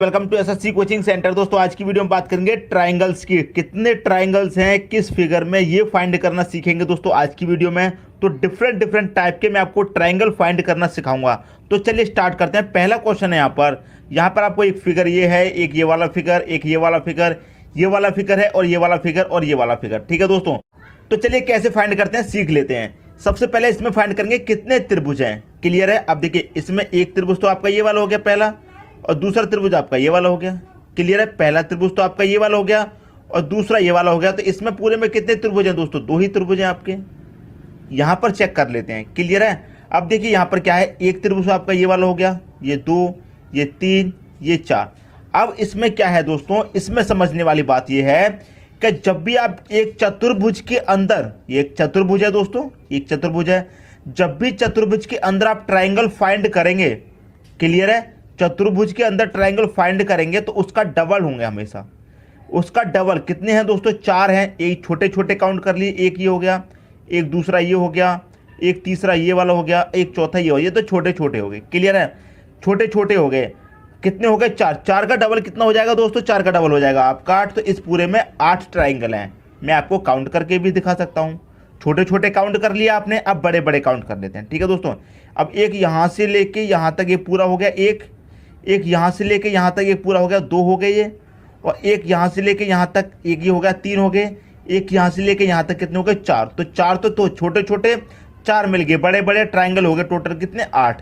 Welcome to SSC coaching centre. दोस्तों आज की वीडियो में बात करेंगे ट्रायंगल्स की। कितने ट्रायंगल्स हैं किस फिगर में, ये फाइंड करना सीखेंगे दोस्तों आज की वीडियो में। तो डिफरेंट टाइप के मैं आपको ट्रायंगल फाइंड करना सिखाऊंगा। तो चलिए स्टार्ट करते हैं। पहला क्वेश्चन है यहाँ पर आपको एक फिगर ये है, एक ये वाला फिगर, एक ये वाला फिगर, ये वाला फिगर है और ये वाला फिगर और ये वाला फिगर। ठीक है दोस्तों, तो चलिए कैसे फाइंड करते हैं सीख लेते हैं। सबसे पहले इसमें फाइंड करेंगे कितने त्रिभुज हैं। क्लियर है? अब देखिए इसमें एक त्रिभुज तो आपका ये वाला हो गया पहला, और दूसरा त्रिभुज आपका ये वाला हो गया। क्लियर है? पहला त्रिभुज तो आपका ये वाला हो गया और दूसरा ये वाला हो गया। तो इसमें पूरे में कितने त्रिभुज हैं दोस्तों? दो ही त्रिभुज हैं आपके। यहां पर चेक कर लेते हैं। क्लियर है? अब देखिए यहां पर क्या है, एक त्रिभुज आपका ये वाला हो गया, ये दो, ये तीन, ये चार। अब इसमें क्या है दोस्तों, इसमें समझने वाली बात यह है कि जब भी आप एक चतुर्भुज के अंदर, ये एक चतुर्भुज है दोस्तों, एक चतुर्भुज है, जब भी चतुर्भुज के अंदर आप ट्राइंगल फाइंड करेंगे, क्लियर है, चतुर्भुज के अंदर ट्राइंगल फाइंड करेंगे तो उसका डबल होंगे हमेशा। उसका डबल कितने हैं दोस्तों? चार हैं। एक छोटे छोटे काउंट कर लिए, एक ये हो गया, एक दूसरा ये हो गया, एक तीसरा ये वाला हो गया, एक चौथा ये हो गया। ये तो छोटे छोटे हो गए। क्लियर है? छोटे छोटे हो गए। कितने हो गए? चार। चार का डबल कितना हो जाएगा दोस्तों? चार का डबल हो जाएगा आपका आठ। तो इस पूरे में 8 ट्राइंगल हैं। मैं आपको काउंट करके भी दिखा सकता हूँ। छोटे छोटे काउंट कर लिया आपने, अब बड़े बड़े काउंट कर लेते हैं। ठीक है दोस्तों, अब एक यहाँ से लेके यहाँ तक ये पूरा हो गया, एक यहाँ से लेके यहाँ तक ये पूरा हो गया, दो हो गए ये, और एक यहाँ से लेके यहाँ तक एक ये हो गया, तीन हो गए, एक यहाँ से लेके यहाँ तक कितने हो गए? चार। तो चार तो छोटे छोटे चार मिल गए, बड़े बड़े ट्राइंगल हो गए टोटल कितने? 8।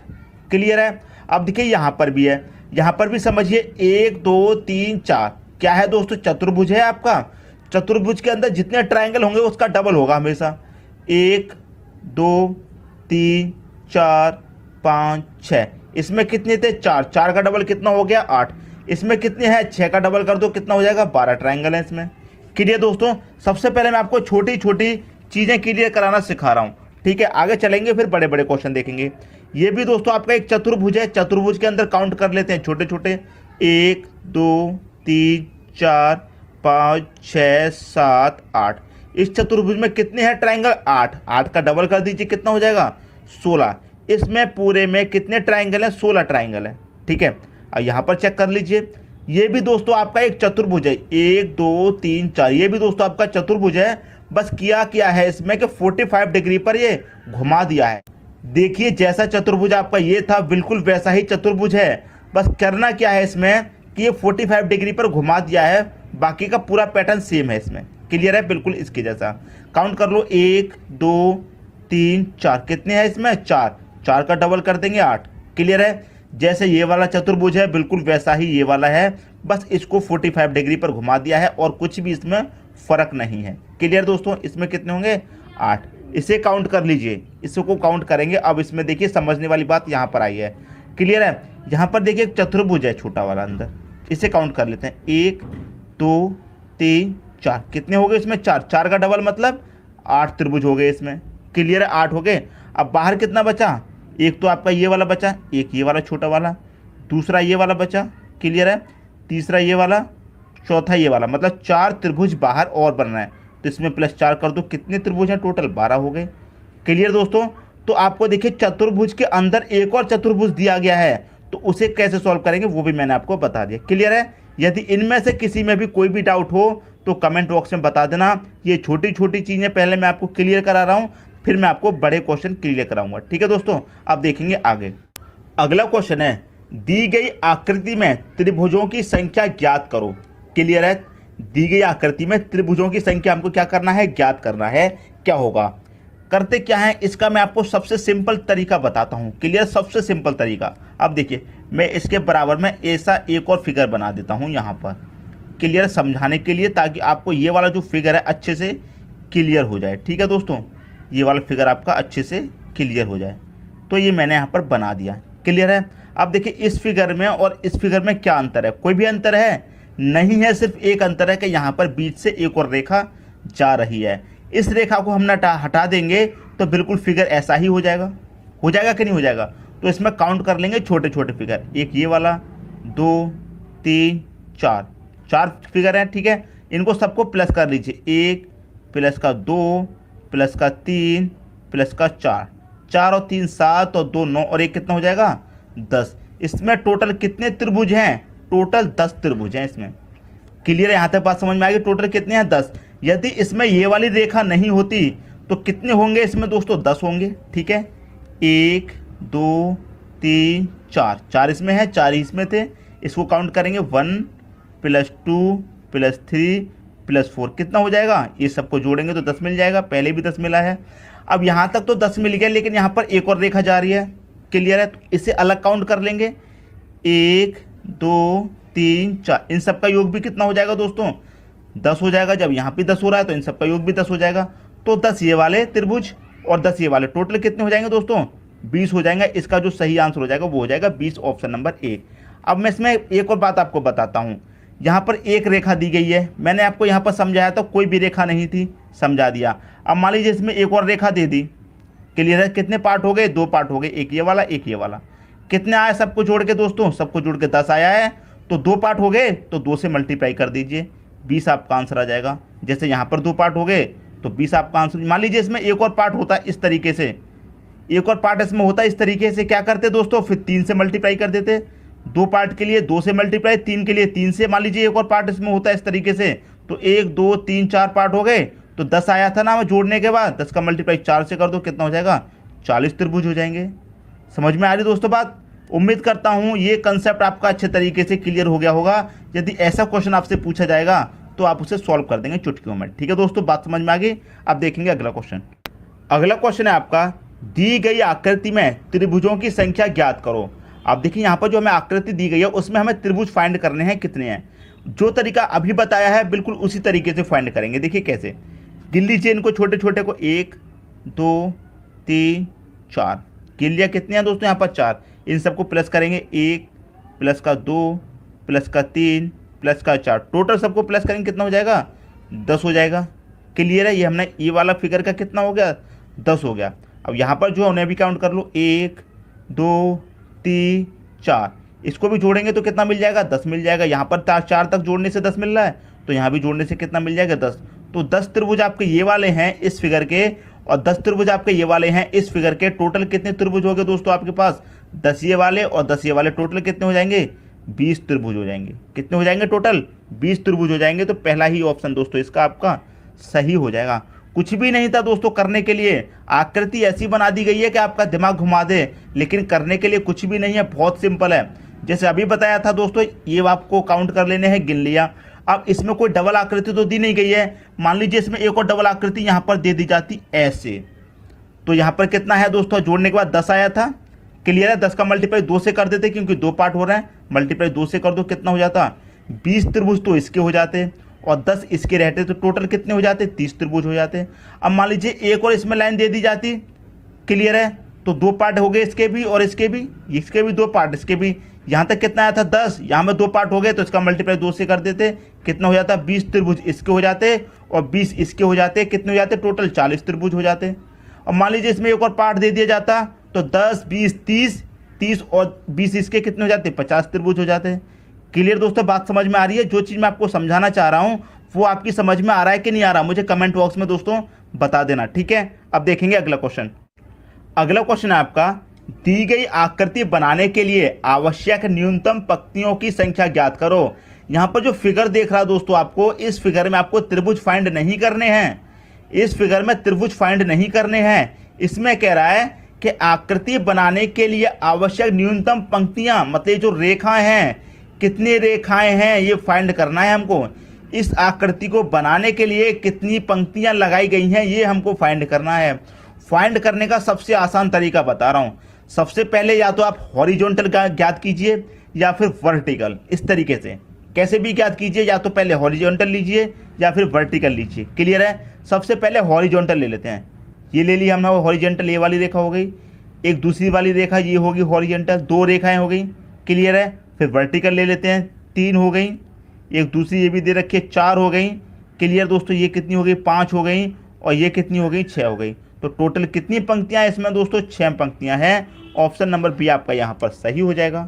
क्लियर है? अब देखिए यहाँ पर भी है, यहाँ पर भी समझिए 1 2 3 4 क्या है दोस्तों? चतुर्भुज है आपका। चतुर्भुज के अंदर जितने ट्राइंगल होंगे उसका डबल होगा हमेशा। 1 2 3 4 5 6। इसमें कितने थे? चार। चार का डबल कितना हो गया? 8। इसमें कितने हैं? 6 का डबल कर दो, कितना हो जाएगा? 12 ट्राइंगल है इसमें। क्लियर दोस्तों? सबसे पहले मैं आपको छोटी छोटी चीजें क्लियर कराना सिखा रहा हूं। ठीक है, आगे चलेंगे फिर बड़े बड़े क्वेश्चन देखेंगे। ये भी दोस्तों आपका एक चतुर्भुज है। चतुर्भुज के अंदर काउंट कर लेते हैं छोटे छोटे। 1 2 3 4 5 6 7 8। इस चतुर्भुज में कितने हैं ट्राइंगल? 8। 8 का डबल कर दीजिए, कितना हो जाएगा? 16। इसमें पूरे में कितने ट्राइंगल हैं? 16 ट्राइंगल है। ठीक है, अब यहाँ पर चेक कर लीजिए। ये भी दोस्तों आपका एक चतुर्भुज है। 1 2 3 4। ये भी दोस्तों आपका चतुर्भुज है। बस किया है इसमें कि 45 डिग्री पर ये घुमा दिया है। देखिए जैसा चतुर्भुज आपका ये था बिल्कुल वैसा ही चतुर्भुज है। बस करना क्या है इसमें कि ये 45 डिग्री पर घुमा दिया है, बाकी का पूरा पैटर्न सेम है इसमें। क्लियर है? बिल्कुल इसके जैसा। काउंट कर लो, 1 2 3 4। कितने हैं इसमें? 4। 4 का डबल कर देंगे 8। क्लियर है? जैसे ये वाला चतुर्भुज है बिल्कुल वैसा ही ये वाला है, बस इसको 45 डिग्री पर घुमा दिया है और कुछ भी इसमें फर्क नहीं है। क्लियर दोस्तों? इसमें कितने होंगे? 8। इसे काउंट कर लीजिए, इसको काउंट करेंगे। अब इसमें देखिए समझने वाली बात यहाँ पर आई है। क्लियर है? यहाँ पर देखिए एक चतुर्भुज है छोटा वाला अंदर, इसे काउंट कर लेते हैं। 1 2 3 4। कितने हो गए इसमें? 4। 4 का डबल मतलब 8 त्रिभुज हो गए इसमें। क्लियर है? 8 हो गए। अब बाहर कितना बचा? एक तो आपका ये वाला बचा, एक ये वाला छोटा वाला, दूसरा ये वाला बचा। क्लियर है? तीसरा ये वाला, चौथा ये वाला, मतलब 4 त्रिभुज बाहर और बन रहा है। तो इसमें +4 कर दो, कितने त्रिभुज हैं टोटल? 12 हो गए। क्लियर दोस्तों? तो आपको देखिए चतुर्भुज के अंदर एक और चतुर्भुज दिया गया है, तो उसे कैसे सॉल्व करेंगे वो भी मैंने आपको बता दिया। क्लियर है? यदि इनमें से किसी में भी कोई भी डाउट हो तो कमेंट बॉक्स में बता देना। ये छोटी छोटी चीज़ें पहले मैं आपको क्लियर करा रहा हूँ, फिर मैं आपको बड़े क्वेश्चन क्लियर कराऊंगा। ठीक है दोस्तों, अब देखेंगे आगे। अगला क्वेश्चन है, दी गई आकृति में त्रिभुजों की संख्या ज्ञात करो। क्लियर है? दी गई आकृति में त्रिभुजों की संख्या हमको क्या करना है? ज्ञात करना है। क्या होगा? करते क्या है इसका मैं आपको सबसे सिंपल तरीका बताता हूँ। क्लियर? सबसे सिंपल तरीका। अब देखिए मैं इसके बराबर में ऐसा एक और फिगर बना देता हूँ यहाँ पर, क्लियर समझाने के लिए, ताकि आपको ये वाला जो फिगर है अच्छे से क्लियर हो जाए। ठीक है दोस्तों, ये वाला फिगर आपका अच्छे से क्लियर हो जाए। तो ये मैंने यहाँ पर बना दिया। क्लियर है? अब देखिए इस फिगर में और इस फिगर में क्या अंतर है? कोई भी अंतर है? नहीं है। सिर्फ एक अंतर है कि यहाँ पर बीच से एक और रेखा जा रही है। इस रेखा को हम हटा देंगे तो बिल्कुल फिगर ऐसा ही हो जाएगा। हो जाएगा कि नहीं हो जाएगा? तो इसमें काउंट कर लेंगे छोटे छोटे फिगर। एक ये वाला, 2 3 4। 4 फिगर हैं। ठीक है, इनको सबको प्लस कर लीजिए। 1 प्लस का 2 प्लस का 3 प्लस का 4। 4 और 3 7 और 2 9 और 1 कितना हो जाएगा? 10। इसमें टोटल कितने त्रिभुज हैं? टोटल 10 त्रिभुज हैं इसमें। क्लियर है, यहाँ तक बात समझ में आ गई। टोटल कितने हैं? 10। यदि इसमें ये वाली रेखा नहीं होती तो कितने होंगे इसमें दोस्तों? 10 होंगे। ठीक है, 1 2 3 4, 4 इसमें है, 4 ही इसमें थे। इसको काउंट करेंगे 1 + 2 + 3 + 4, कितना हो जाएगा? ये सबको जोड़ेंगे तो 10 मिल जाएगा। पहले भी 10 मिला है। अब यहाँ तक तो 10 मिल गया, लेकिन यहाँ पर एक और रेखा जा रही है। क्लियर है, तो इसे अलग काउंट कर लेंगे। 1 2 3 4, इन सब का योग भी कितना हो जाएगा दोस्तों? 10 हो जाएगा। जब यहाँ पे 10 हो रहा है तो इन सब का योग भी 10 हो जाएगा। तो 10 ये वाले त्रिभुज और 10 ये वाले, टोटल कितने हो जाएंगे दोस्तों? 20 हो जाएंगे। इसका जो सही आंसर हो जाएगा वो हो जाएगा 20, ऑप्शन नंबर ए। अब मैं इसमें एक और बात आपको बताता हूँ। यहाँ पर एक रेखा दी गई है, मैंने आपको यहाँ पर समझाया था, कोई भी रेखा नहीं थी, समझा दिया। अब मान लीजिए इसमें एक और रेखा दे दी। क्लियर है, कितने पार्ट हो गए? 2 पार्ट हो गए, एक ये वाला एक ये वाला। कितने आए सबको जोड़ के दोस्तों? सबको जोड़ के 10 आया है। तो 2 पार्ट हो गए तो 2 से मल्टीप्लाई कर दीजिए, 20 आपका आंसर आ जाएगा। जैसे यहाँ पर 2 पार्ट हो गए तो 20 आपका आंसर। मान लीजिए इसमें एक और पार्ट होता है इस तरीके से, एक और पार्ट इसमें होता है इस तरीके से, क्या करते दोस्तों? फिर 3 से मल्टीप्लाई कर देते। 2 पार्ट के लिए 2 से मल्टीप्लाई, 3 के लिए 3 से। मान लीजिए एक और पार्ट इसमें होता है इस तरीके से, तो 1 2 3 4 पार्ट हो गए तो 10 आया था ना जोड़ने के बाद। 10 का मल्टीप्लाई 4 से कर दो, कितना हो जाएगा? 40 त्रिभुज हो जाएंगे। समझ में आ रही दोस्तों बात? उम्मीद करता हूँ ये कंसेप्ट आपका अच्छे तरीके से क्लियर हो गया होगा। यदि ऐसा क्वेश्चन आपसे पूछा जाएगा तो आप उसे सॉल्व कर देंगे चुटकियों में। ठीक है दोस्तों, बात समझ में आ गई। अब देखेंगे अगला क्वेश्चन। अगला क्वेश्चन है आपका, दी गई आकृति में त्रिभुजों की संख्या ज्ञात करो। आप देखिए यहाँ पर जो हमें आकृति दी गई है उसमें हमें त्रिभुज फाइंड करने हैं, कितने हैं। जो तरीका अभी बताया है बिल्कुल उसी तरीके से फाइंड करेंगे। देखिए कैसे, गिन लीजिए इनको छोटे छोटे को। 1 2 3 4, गिन लिया। कितने हैं दोस्तों? यहाँ पर 4। इन सबको प्लस करेंगे, 1 + का 2 + का 3 + का 4, टोटल सबको प्लस करेंगे, कितना हो जाएगा? 10 हो जाएगा। क्लियर है, ये हमने ये वाला फिगर का कितना हो गया? 10 हो गया। अब यहाँ पर जो उन्हें भी काउंट कर लो, 1 2 3 4, इसको भी जोड़ेंगे तो कितना मिल जाएगा? 10 मिल जाएगा। यहाँ पर 4 तक जोड़ने से 10 मिल रहा है, तो यहाँ भी जोड़ने से कितना मिल जाएगा? 10। तो 10 त्रिभुज आपके ये वाले हैं इस फिगर के, और 10 त्रिभुज आपके ये वाले हैं इस फिगर के। टोटल कितने त्रिभुज हो गए दोस्तों आपके पास? 10 ये वाले और 10 ये वाले, टोटल कितने हो जाएंगे? 20 त्रिभुज हो जाएंगे। कितने हो जाएंगे? टोटल 20 त्रिभुज हो जाएंगे। तो पहला ही ऑप्शन दोस्तों इसका आपका सही हो जाएगा। कुछ भी नहीं था दोस्तों करने के लिए, आकृति ऐसी बना दी गई है कि आपका दिमाग घुमा दे, लेकिन करने के लिए कुछ भी नहीं है, बहुत सिंपल है। जैसे अभी बताया था दोस्तों, ये आपको काउंट कर लेने हैं, गिन लिया। अब इसमें कोई डबल आकृति तो दी नहीं गई है। मान लीजिए इसमें एक और डबल आकृति यहाँ पर दे दी जाती ऐसे, तो यहाँ पर कितना है दोस्तों? जोड़ने के बाद 10 आया था। क्लियर है, 10 का मल्टीप्लाई 2 से कर देते क्योंकि 2 पार्ट हो रहे हैं। मल्टीप्लाई 2 से कर दो, कितना हो जाता? 20 त्रिभुज तो इसके हो जाते और 10 इसके रहते, तो टोटल कितने हो जाते? 30 त्रिभुज हो जाते। अब मान लीजिए एक और इसमें लाइन दे दी जाती। क्लियर है, तो 2 पार्ट हो गए इसके भी और इसके भी 2 पार्ट, इसके भी। यहाँ तक कितना आया था? 10। यहाँ में 2 पार्ट हो गए तो इसका मल्टीप्लाई 2 से कर देते, कितना हो जाता? 20 त्रिभुज इसके हो जाते और 20 इसके हो जाते। कितने हो जाते? टोटल 40 त्रिभुज हो जाते। अब मान लीजिए इसमें एक और पार्ट दे दिया जाता, तो 10 20 30 और 20 इसके कितने हो जाते? 50 त्रिभुज हो जाते। क्लियर दोस्तों, बात समझ में आ रही है? जो चीज़ मैं आपको समझाना चाह रहा हूँ वो आपकी समझ में आ रहा है कि नहीं आ रहा, मुझे कमेंट बॉक्स में दोस्तों बता देना। ठीक है, अब देखेंगे अगला क्वेश्चन। अगला क्वेश्चन है आपका, दी गई आकृति बनाने के लिए आवश्यक न्यूनतम पंक्तियों की संख्या ज्ञात करो। यहाँ पर जो फिगर देख रहा दोस्तों आपको, इस फिगर में आपको त्रिभुज फाइंड नहीं करने हैं। इस फिगर में त्रिभुज फाइंड नहीं करने हैं। इसमें कह रहा है कि आकृति बनाने के लिए आवश्यक न्यूनतम पंक्तियां, मतलब जो रेखाएं हैं, कितनी रेखाएं हैं ये फाइंड करना है हमको। इस आकृति को बनाने के लिए कितनी पंक्तियां लगाई गई हैं ये हमको फाइंड करना है। फाइंड करने का सबसे आसान तरीका बता रहा हूं। सबसे पहले या तो आप हॉरिजॉन्टल ज्ञात कीजिए या फिर वर्टिकल, इस तरीके से कैसे भी ज्ञात कीजिए। या तो पहले हॉरिजॉन्टल लीजिए या फिर वर्टिकल लीजिए। क्लियर है, सबसे पहले हॉरिजॉन्टल ले लेते हैं। ये ले लिया हमने हॉरिजॉन्टल, ये वाली रेखा हो गई। एक दूसरी वाली रेखा ये होगी हॉरिजॉन्टल, 2 रेखाएं हो गई। क्लियर है, फिर वर्टिकल ले लेते हैं, 3 हो गई। एक दूसरी ये भी दे रखी है, 4 हो गई। क्लियर दोस्तों, ये कितनी हो गई? 5 हो गई। और ये कितनी हो गई? 6 हो गई। तो टोटल कितनी पंक्तियां हैं इसमें दोस्तों? 6 पंक्तियां हैं। ऑप्शन नंबर बी आपका यहाँ पर सही हो जाएगा।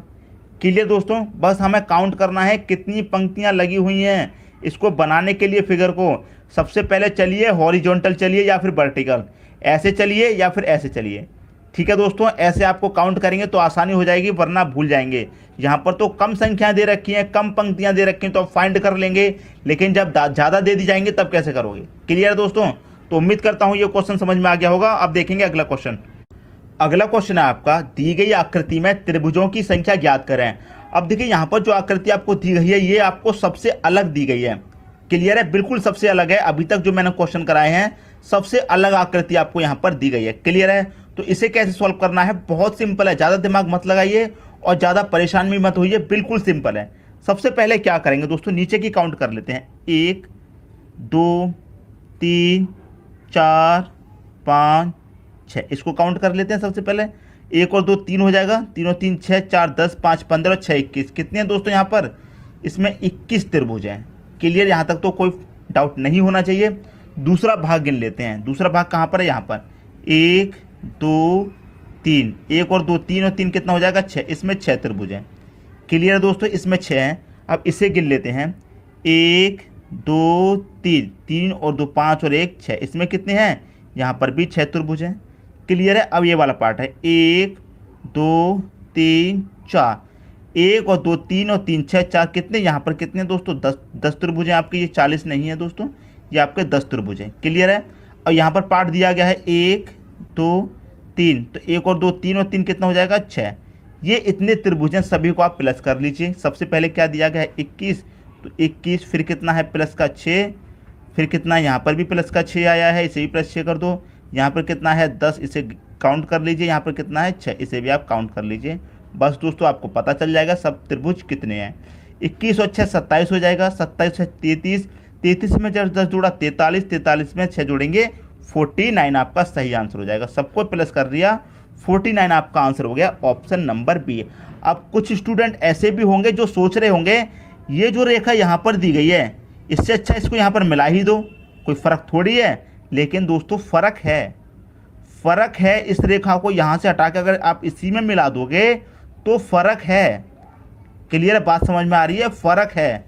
क्लियर दोस्तों, बस हमें काउंट करना है कितनी पंक्तियां लगी हुई हैं इसको बनाने के लिए फिगर को। सबसे पहले चलिए हॉरिजॉन्टल चलिए या फिर वर्टिकल, ऐसे चलिए या फिर ऐसे चलिए। ठीक है दोस्तों, ऐसे आपको काउंट करेंगे तो आसानी हो जाएगी, वरना भूल जाएंगे। यहाँ पर तो कम संख्याएं दे रखी हैं, कम पंक्तियां दे रखी हैं, तो आप फाइंड कर लेंगे, लेकिन जब ज़्यादा दे दी जाएंगे तब कैसे करोगे। क्लियर है दोस्तों? तो उम्मीद करता हूँ ये क्वेश्चन समझ में आ गया होगा। अब देखेंगे अगला क्वेश्चन। अगला क्वेश्चन है आपका, दी गई आकृति में त्रिभुजों की संख्या ज्ञात करें। अब देखिए यहाँ पर जो आकृति आपको दी गई है ये आपको सबसे अलग दी गई है। क्लियर है? बिल्कुल सबसे अलग है। अभी तक जो मैंने क्वेश्चन कराए हैं सबसे अलग आकृति आपको यहाँ पर दी गई है। क्लियर है? तो इसे कैसे सॉल्व करना है, बहुत सिंपल है। ज़्यादा दिमाग मत लगाइए और ज़्यादा परेशान भी मत होइए, बिल्कुल सिंपल है। सबसे पहले क्या करेंगे दोस्तों, नीचे की काउंट कर लेते हैं। 1 2 3 4 5 6, इसको काउंट कर लेते हैं। सबसे पहले 1 और 2 3 हो जाएगा, 3 और 3 6, 4 10, 5 15 और 6 21। कितने हैं दोस्तों यहाँ पर? इसमें 21 त्रिभुज हैं। क्लियर? यहाँ तक तो कोई डाउट नहीं होना चाहिए। दूसरा भाग गिन लेते हैं। दूसरा भाग कहाँ पर है? यहाँ पर 1 2 3, 1 और 2 3 और 3 कितना हो जाएगा? 6। इसमें 6 त्रिभुज हैं। क्लियर है दोस्तों? इसमें 6 हैं। अब इसे गिन लेते हैं। 1 2 3, 3 और 2 5 और 1 6। इसमें कितने हैं? यहाँ पर भी 6 त्रिभुज हैं। क्लियर है? अब ये वाला पार्ट है 1 2 3 4, 1 और 2 3 और 3 6 4, कितने यहाँ पर कितने दोस्तों? 10 त्रिभुज हैं आपके। ये 40 नहीं है दोस्तों, ये आपके 10 त्रिभुज हैं। क्लियर है? और यहाँ पर पार्ट दिया गया है 1 2 3, तो 1 और 2 3 और 3 कितना हो जाएगा? 6। ये इतने त्रिभुज हैं, सभी को आप प्लस कर लीजिए। सबसे पहले क्या दिया गया है? 21, तो 21 फिर कितना है? प्लस का 6, फिर कितना है? यहाँ पर भी प्लस का 6 आया है, इसे भी प्लस 6 कर दो। यहाँ पर कितना है? 10, इसे काउंट कर लीजिए। यहाँ पर कितना है? 6, इसे भी आप काउंट कर लीजिए। बस दोस्तों आपको पता चल जाएगा सब त्रिभुज कितने हैं। 21 और 6 27 हो जाएगा, 27 से 33, 33 में जब 10 जोड़ा 43, 43 में 6 जोड़ेंगे 49 आपका सही आंसर हो जाएगा। सबको प्लस कर दिया, 49 आपका आंसर हो गया। Option number B. अब कुछ स्टूडेंट ऐसे भी होंगे जो सोच रहे होंगे ये जो रेखा यहाँ पर दी गई है इससे अच्छा इसको यहाँ पर मिला ही दो, कोई फ़र्क थोड़ी है। लेकिन दोस्तों फ़र्क है, फ़र्क है। इस रेखा को यहाँ से हटा के अगर आप इसी में मिला दोगे तो फ़र्क है। क्लियर है? बात समझ में आ रही है? फ़र्क है।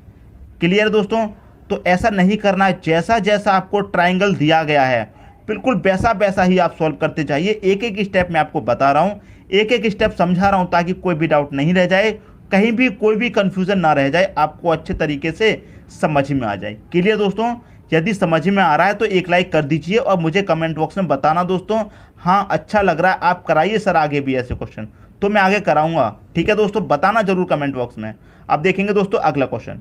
क्लियर दोस्तों? तो ऐसा नहीं करना है। जैसा जैसा आपको ट्राइंगल दिया गया है बिल्कुल वैसा वैसा ही आप सॉल्व करते जाइए। एक एक स्टेप मैं आपको बता रहा हूँ, एक एक स्टेप समझा रहा हूँ, ताकि कोई भी डाउट नहीं रह जाए, कहीं भी कोई भी कन्फ्यूज़न ना रह जाए, आपको अच्छे तरीके से समझ में आ जाए। क्लियर दोस्तों? यदि समझ में आ रहा है तो एक लाइक कर दीजिए और मुझे कमेंट बॉक्स में बताना दोस्तों, हाँ अच्छा लग रहा है, आप कराइए सर आगे भी ऐसे क्वेश्चन, तो मैं आगे कराऊंगा। ठीक है दोस्तों? बताना जरूर कमेंट बॉक्स में। अब देखेंगे दोस्तों अगला क्वेश्चन।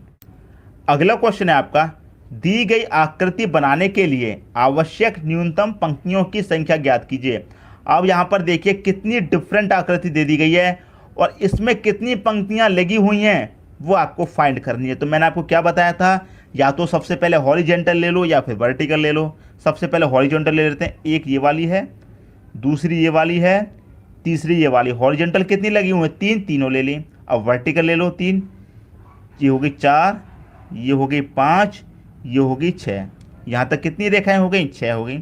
अगला क्वेश्चन है आपका, दी गई आकृति बनाने के लिए आवश्यक न्यूनतम पंक्तियों की संख्या ज्ञात कीजिए। अब यहाँ पर देखिए कितनी डिफरेंट आकृति दे दी गई है और इसमें कितनी पंक्तियाँ लगी हुई हैं वो आपको फाइंड करनी है। तो मैंने आपको क्या बताया था, या तो सबसे पहले हॉरिजेंटल ले लो या फिर वर्टिकल ले लो। सबसे पहले हॉरिजेंटल ले लेते हैं। एक ये वाली है, दूसरी ये वाली है, तीसरी ये वाली। हॉरिजेंटल कितनी लगी हुई है? 3, तीनों ले ली। अब वर्टिकल ले लो 3, ये हो गई 4, ये हो गई 5, ये हो गई 6। यहाँ तक कितनी रेखाएं हो गई? 6 हो गई।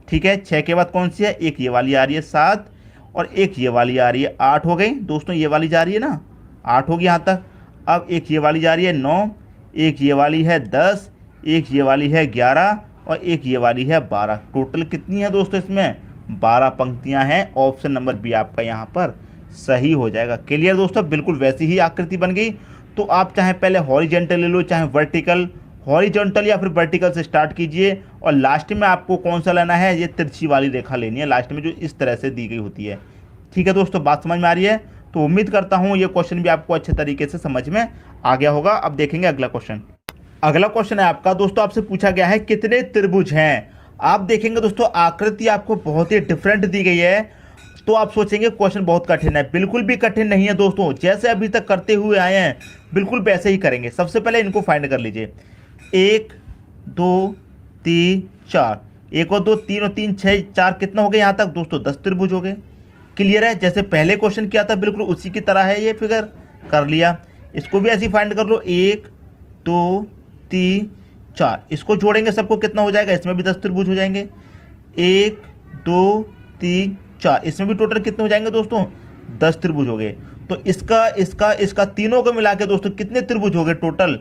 ठीक है? 6 के बाद कौन सी है? एक ये वाली आ रही है 7 और एक ये वाली आ रही है 8 हो गई दोस्तों। ये वाली जा रही है ना, 8 होगी यहाँ तक। अब एक ये वाली जा रही है 9, एक ये वाली है 10, एक ये वाली है 11 और एक ये वाली है 12। टोटल कितनी है दोस्तों? इसमें 12 पंक्तियां हैं। ऑप्शन नंबर बी आपका यहाँ पर सही हो जाएगा। क्लियर दोस्तों? बिल्कुल वैसी ही आकृति बन गई। तो आप चाहे पहले हॉरिजेंटल ले लो चाहे वर्टिकल, हॉरिजॉन्टल या फिर वर्टिकल से स्टार्ट कीजिए और लास्ट में आपको कौन सा लेना है? ये तिरछी वाली रेखा लेनी है लास्ट में, जो इस तरह से दी गई होती है। ठीक है दोस्तों? बात समझ में आ रही है? तो उम्मीद करता हूँ ये क्वेश्चन भी आपको अच्छे तरीके से समझ में आ गया होगा। अब देखेंगे अगला क्वेश्चन। अगला क्वेश्चन है आपका दोस्तों, आपसे पूछा गया है कितने त्रिभुज हैं। आप देखेंगे दोस्तों आकृति आपको बहुत ही डिफरेंट दी गई है, तो आप सोचेंगे क्वेश्चन बहुत कठिन है। बिल्कुल भी कठिन नहीं है दोस्तों, जैसे अभी तक करते हुए आए हैं बिल्कुल वैसे ही करेंगे। सबसे पहले इनको फाइंड कर लीजिए। 1 2 3 4, 1 और 2 3 और 3 6 4, कितना हो गया यहाँ तक दोस्तों? 10 त्रिभुज हो गए। क्लियर है? जैसे पहले क्वेश्चन किया था बिल्कुल उसी की तरह है, ये फिगर कर लिया। इसको भी ऐसे ही फाइंड कर लो। 1 2 3 4, इसको जोड़ेंगे सबको कितना हो जाएगा? इसमें भी 10 त्रिभुज हो जाएंगे। 1 2 3 4, इसमें भी टोटल कितने हो जाएंगे दोस्तों? 10 त्रिभुज हो गए। तो इसका तीनों को मिला के दोस्तों कितने त्रिभुज हो गए? टोटल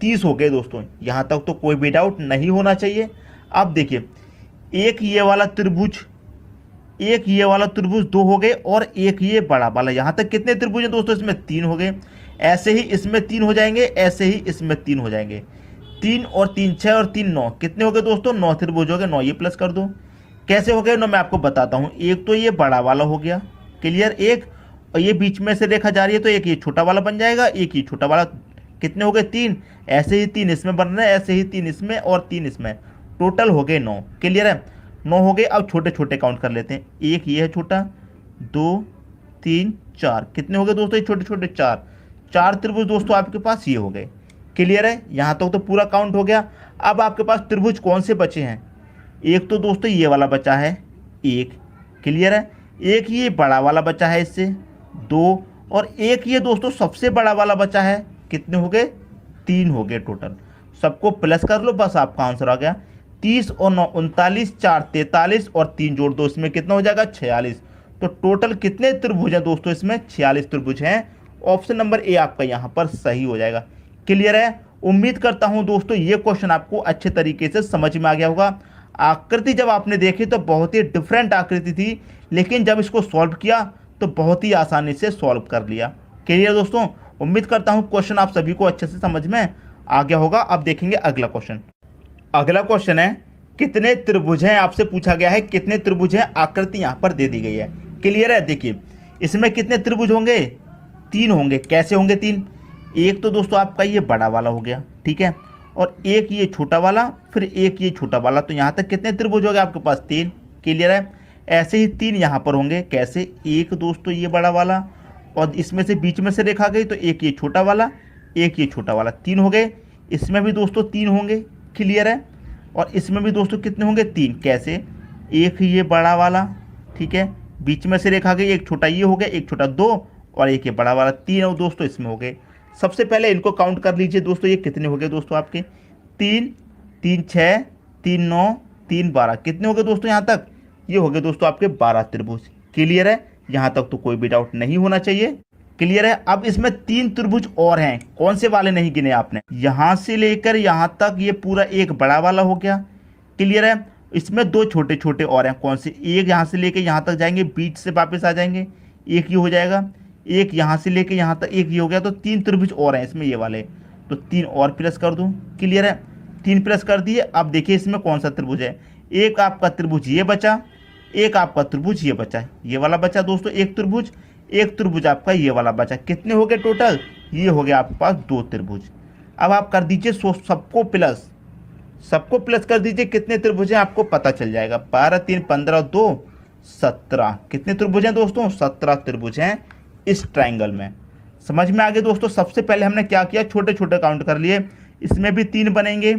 30 हो गए दोस्तों। यहाँ तक तो कोई भी डाउट नहीं होना चाहिए। अब देखिए एक ये वाला त्रिभुज एक ये वाला त्रिभुज 2 हो गए और एक ये बड़ा वाला। यहाँ तक कितने त्रिभुज हैं दोस्तों? इसमें 3 हो गए। ऐसे ही इसमें 3 हो जाएंगे, ऐसे ही इसमें 3 हो जाएंगे। 3 और 3 6 और 3 9, कितने हो गए दोस्तों? 9 त्रिभुज हो गए। 9 ये प्लस कर दो। कैसे हो गए 9 मैं आपको बताता हूँ। एक तो ये बड़ा वाला हो गया, क्लियर, एक, और ये बीच में से रेखा जा रही है तो एक ये छोटा वाला बन जाएगा, एक ये छोटा वाला। कितने हो गए? 3। ऐसे ही 3 इसमें बन रहे हैं, ऐसे ही 3 इसमें और 3 इसमें, टोटल हो गए 9। क्लियर है? 9 हो गए। अब छोटे छोटे काउंट कर लेते हैं। एक ये है छोटा, 2 3 4, कितने हो गए दोस्तों? ये छोटे छोटे 4। 4 त्रिभुज दोस्तों आपके पास ये हो गए। क्लियर है? यहाँ तक तो पूरा काउंट हो गया। अब आपके पास त्रिभुज कौन से बचे हैं? एक तो दोस्तों ये वाला बचा है, एक, क्लियर है। एक ये बड़ा वाला बचा है, इससे 2, और एक ये दोस्तों सबसे बड़ा वाला बचा है। कितने हो गए? 3 हो गए टोटल। सबको प्लस कर लो, बस आपका आंसर आ गया। 30 और 9 39, 4 43 और 3 जोड़ दो, इसमें कितना हो जाएगा? 46। तो टोटल कितने त्रिभुज हैं दोस्तों? इसमें 46 त्रिभुज हैं। ऑप्शन नंबर ए आपका यहाँ पर सही हो जाएगा। क्लियर है? उम्मीद करता हूँ दोस्तों ये क्वेश्चन आपको अच्छे तरीके से समझ में आ गया होगा। आकृति जब आपने देखी तो बहुत ही डिफरेंट आकृति थी, लेकिन जब इसको सॉल्व किया तो बहुत ही आसानी से सॉल्व कर लिया। क्लियर दोस्तों? उम्मीद करता हूँ क्वेश्चन आप सभी को अच्छे से समझ में आ गया होगा। अब देखेंगे अगला क्वेश्चन। अगला क्वेश्चन है कितने त्रिभुज हैं, आपसे पूछा गया है कितने त्रिभुज हैं। आकृति यहाँ पर दे दी गई है। क्लियर है? देखिए इसमें कितने त्रिभुज होंगे? 3 होंगे। कैसे होंगे 3? एक तो दोस्तों आपका ये बड़ा वाला हो गया, ठीक है, और एक ये छोटा वाला, फिर एक ये छोटा वाला। तो यहाँ तक कितने त्रिभुज हो गए आपके पास? 3। क्लियर है? ऐसे ही 3 यहाँ पर होंगे। कैसे? एक दोस्तों ये बड़ा वाला, और इसमें से बीच में से रेखा गई तो एक ये छोटा वाला, एक ये छोटा वाला, 3 हो गए। इसमें भी दोस्तों 3 होंगे। क्लियर है? और इसमें भी दोस्तों कितने होंगे? 3। कैसे? एक ये बड़ा वाला, ठीक है, बीच में से रेखा गई, एक छोटा ये हो गया, एक छोटा 2, और एक ये बड़ा वाला 3 और दोस्तों इसमें हो गए। सबसे पहले इनको काउंट कर लीजिए दोस्तों। ये कितने हो गए दोस्तों आपके? 3 3 6 3 9 3 12, कितने हो गए दोस्तों यहाँ तक? ये हो गए दोस्तों आपके 12 त्रिभुज। क्लियर है? यहाँ तक तो कोई भी डाउट नहीं होना चाहिए। क्लियर है? अब इसमें 3 त्रिभुज और हैं। कौन से वाले नहीं गिने आपने? यहाँ से लेकर यहाँ तक ये पूरा एक बड़ा वाला हो गया। क्लियर है? इसमें 2 छोटे छोटे और हैं। कौन से? एक यहाँ से लेकर यहाँ तक जाएंगे, बीच से वापस आ जाएंगे, एक ये हो जाएगा। एक यहाँ से लेके यहाँ तक एक ये हो गया। तो 3 त्रिभुज और हैं इसमें, ये वाले। तो 3 और प्लस कर दूँ। क्लियर है? 3 प्लस कर दिए। अब देखिए इसमें कौन सा त्रिभुज है। एक आपका त्रिभुज ये बचा, एक आपका त्रिभुज ये बचा, ये वाला बचा दोस्तों एक त्रिभुज, एक त्रिभुज आपका ये वाला बचा। कितने हो गए टोटल? ये हो गया आपके पास 2 त्रिभुज। अब आप कर दीजिए सबको प्लस, सबको प्लस कर दीजिए। कितने त्रिभुज हैं आपको पता चल जाएगा। 12 3 15 2 17, कितने त्रिभुज हैं दोस्तों? 17 त्रिभुज हैं इस ट्राइंगल में। समझ में आ गए दोस्तों? सबसे पहले हमने क्या किया? छोटे छोटे काउंट कर लिए। इसमें भी 3 बनेंगे,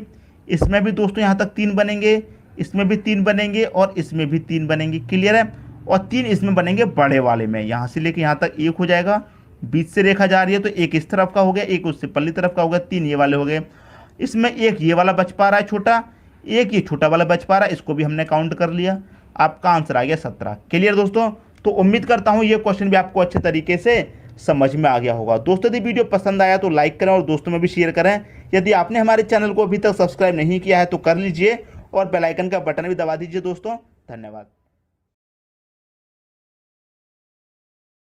इसमें भी दोस्तों यहाँ तक 3 बनेंगे, इसमें भी 3 बनेंगे, और इसमें भी 3 बनेंगे। क्लियर है? और 3 इसमें बनेंगे बड़े वाले में। यहाँ से लेके यहाँ तक 1 हो जाएगा। बीच से रेखा जा रही है तो एक इस तरफ का हो गया, एक उससे पल्ली तरफ का हो गया, 3 ये वाले हो गए। इसमें एक ये वाला बच पा रहा है छोटा, एक ये छोटा वाला बच पा रहा है, इसको भी हमने काउंट कर लिया। आपका आंसर आ गया 17। क्लियर दोस्तों? तो उम्मीद करता हूँ ये क्वेश्चन भी आपको अच्छे तरीके से समझ में आ गया होगा। दोस्तों यदि वीडियो पसंद आया तो लाइक करें और दोस्तों में भी शेयर करें। यदि आपने हमारे चैनल को अभी तक सब्सक्राइब नहीं किया है तो कर लीजिए, और बेल आइकन का बटन भी दबा दीजिए दोस्तों। धन्यवाद।